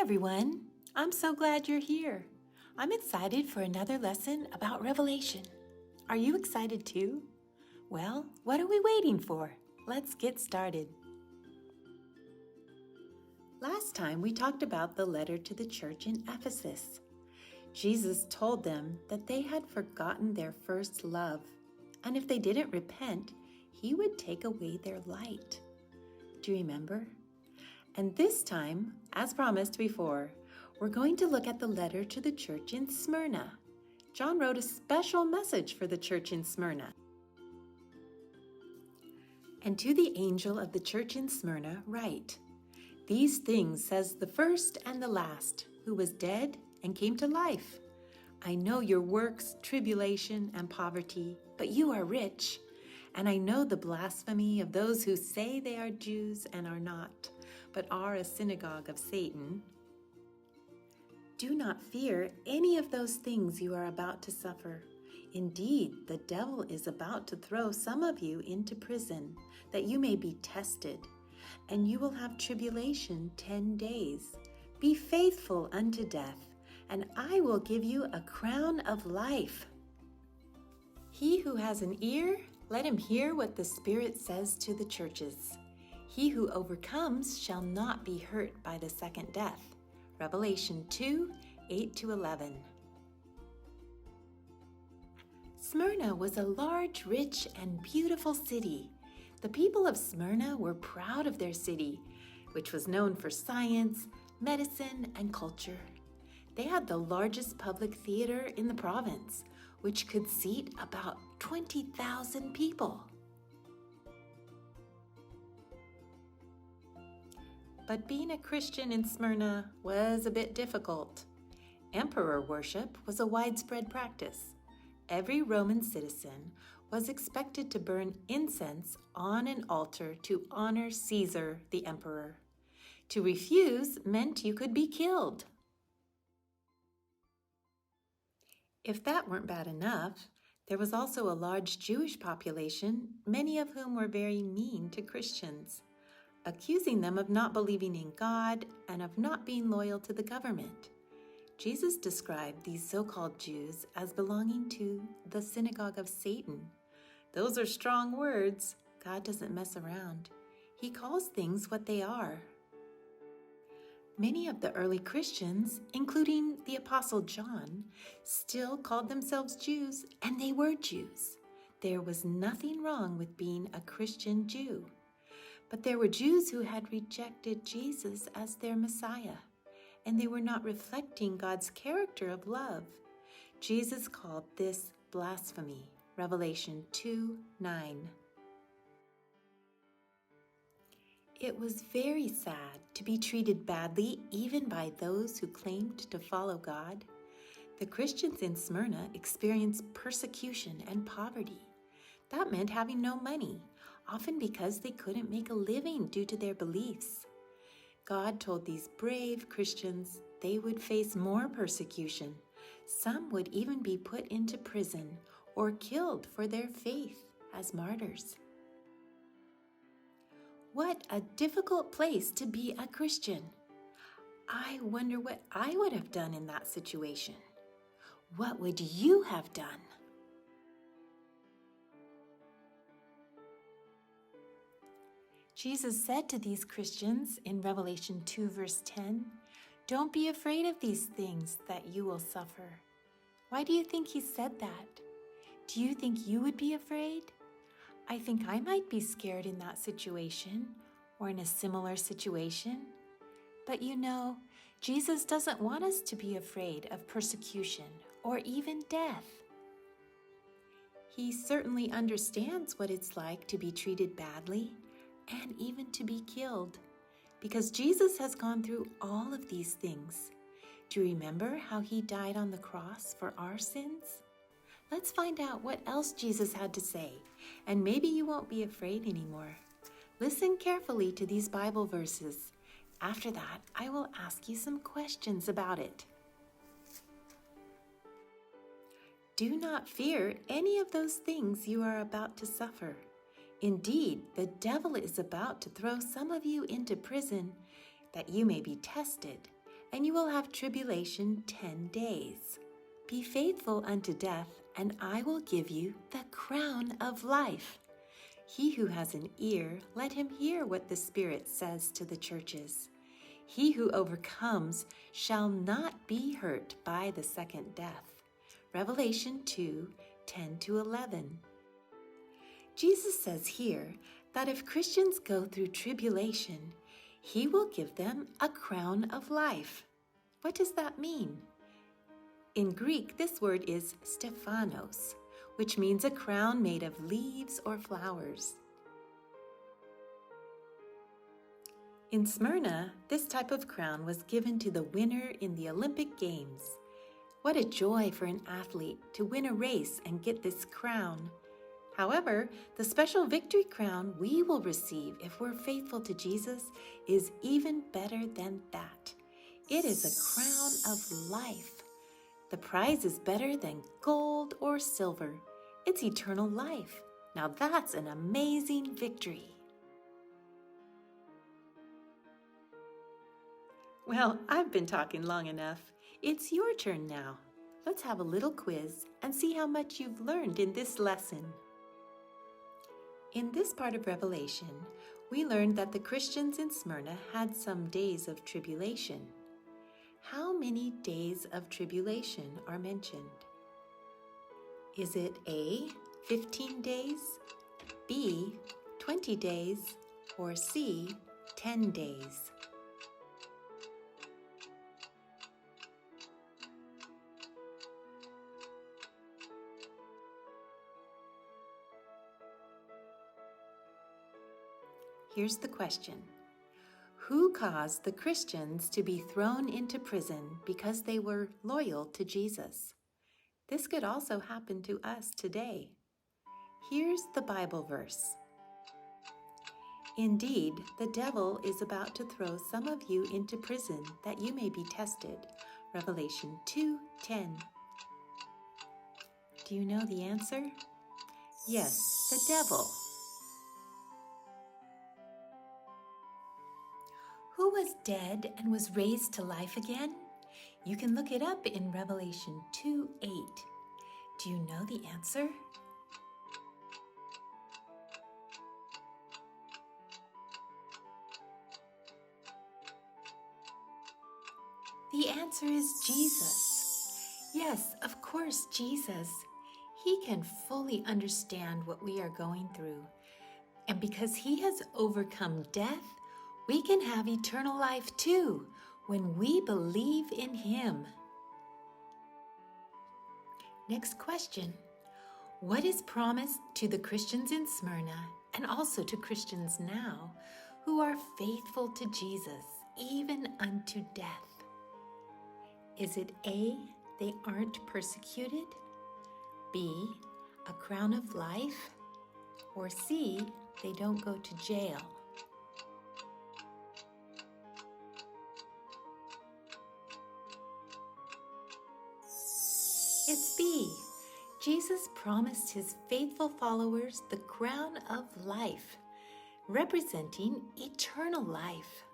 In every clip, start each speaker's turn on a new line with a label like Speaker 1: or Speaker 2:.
Speaker 1: everyone. I'm so glad you're here. I'm excited for another lesson about Revelation. Are you excited too? Well, what are we waiting for? Let's get started. Last time we talked about the letter to the church in Ephesus. Jesus told them that they had forgotten their first love, and if they didn't repent, he would take away their light. Do you remember? And this time, as promised before, we're going to look at the letter to the church in Smyrna. John wrote a special message for the church in Smyrna. And to the angel of the church in Smyrna write, "These things says the first and the last, who was dead and came to life. I know your works, tribulation, and poverty, but you are rich. And I know the blasphemy of those who say they are Jews and are not, but are a synagogue of Satan. Do not fear any of those things you are about to suffer. Indeed, the devil is about to throw some of you into prison, that you may be tested, and you will have tribulation 10 days. Be faithful unto death, and I will give you a crown of life. He who has an ear, let him hear what the Spirit says to the churches. He who overcomes shall not be hurt by the second death." Revelation 2, 8-11. Smyrna was a large, rich, and beautiful city. The people of Smyrna were proud of their city, which was known for science, medicine, and culture. They had the largest public theater in the province, which could seat about 20,000 people. But being a Christian in Smyrna was a bit difficult. Emperor worship was a widespread practice. Every Roman citizen was expected to burn incense on an altar to honor Caesar, the emperor. To refuse meant you could be killed. If that weren't bad enough, there was also a large Jewish population, many of whom were very mean to Christians, accusing them of not believing in God and of not being loyal to the government. Jesus described these so-called Jews as belonging to the synagogue of Satan. Those are strong words. God doesn't mess around. He calls things what they are. Many of the early Christians, including the Apostle John, still called themselves Jews, and they were Jews. There was nothing wrong with being a Christian Jew. But there were Jews who had rejected Jesus as their Messiah, and they were not reflecting God's character of love. Jesus called this blasphemy. Revelation 2:9. It was very sad to be treated badly even by those who claimed to follow God. The Christians in Smyrna experienced persecution and poverty. That meant having no money, often because they couldn't make a living due to their beliefs. God told these brave Christians they would face more persecution. Some would even be put into prison or killed for their faith as martyrs. What a difficult place to be a Christian. I wonder what I would have done in that situation. What would you have done? Jesus said to these Christians in Revelation 2 verse 10, "Don't be afraid of these things that you will suffer." Why do you think he said that? Do you think you would be afraid? I think I might be scared in that situation or in a similar situation. But you know, Jesus doesn't want us to be afraid of persecution or even death. He certainly understands what it's like to be treated badly and even to be killed, because Jesus has gone through all of these things. Do you remember how he died on the cross for our sins? Let's find out what else Jesus had to say, and maybe you won't be afraid anymore. Listen carefully to these Bible verses. After that, I will ask you some questions about it. Do not fear any of those things you are about to suffer. Indeed, the devil is about to throw some of you into prison, that you may be tested, and you will have tribulation 10 days. Be faithful unto death, and I will give you the crown of life. He who has an ear, let him hear what the Spirit says to the churches. He who overcomes shall not be hurt by the second death. Revelation 2:10-11. Jesus says here that if Christians go through tribulation, He will give them a crown of life. What does that mean? In Greek, this word is Stephanos, which means a crown made of leaves or flowers. In Smyrna, this type of crown was given to the winner in the Olympic Games. What a joy for an athlete to win a race and get this crown. However, the special victory crown we will receive if we're faithful to Jesus is even better than that. It is a crown of life. The prize is better than gold or silver. It's eternal life. Now that's an amazing victory. Well, I've been talking long enough. It's your turn now. Let's have a little quiz and see how much you've learned in this lesson. In this part of Revelation, we learned that the Christians in Smyrna had some days of tribulation. How many days of tribulation are mentioned? Is it A, 15 days, B, 20 days, or C, 10 days? Here's the question. Who caused the Christians to be thrown into prison because they were loyal to Jesus? This could also happen to us today. Here's the Bible verse. Indeed, the devil is about to throw some of you into prison that you may be tested. Revelation 2:10. Do you know the answer? Yes, the devil. Who was dead and was raised to life again? You can look it up in Revelation 2:8. Do you know the answer? The answer is Jesus. Yes, of course, Jesus. He can fully understand what we are going through. And because He has overcome death, we can have eternal life too when we believe in Him. Next question. What is promised to the Christians in Smyrna and also to Christians now who are faithful to Jesus even unto death? Is it A, they aren't persecuted? B, a crown of life? Or C, they don't go to jail? It's B. Jesus promised His faithful followers the crown of life, representing eternal life.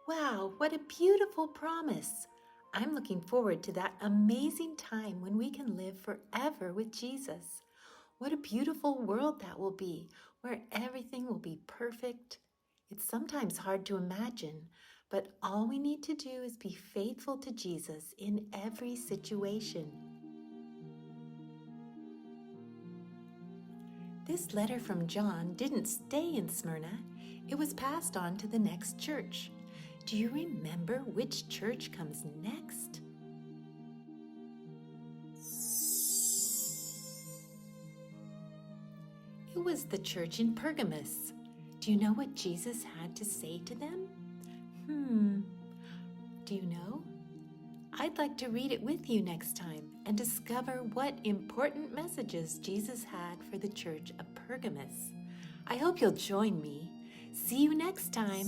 Speaker 1: Wow, what a beautiful promise. I'm looking forward to that amazing time when we can live forever with Jesus. What a beautiful world that will be, where everything will be perfect. It's sometimes hard to imagine, but all we need to do is be faithful to Jesus in every situation. This letter from John didn't stay in Smyrna. It was passed on to the next church. Do you remember which church comes next? It was the church in Pergamos. Do you know what Jesus had to say to them? Do you know? I'd like to read it with you next time and discover what important messages Jesus had for the church of Pergamos. I hope you'll join me. See you next time.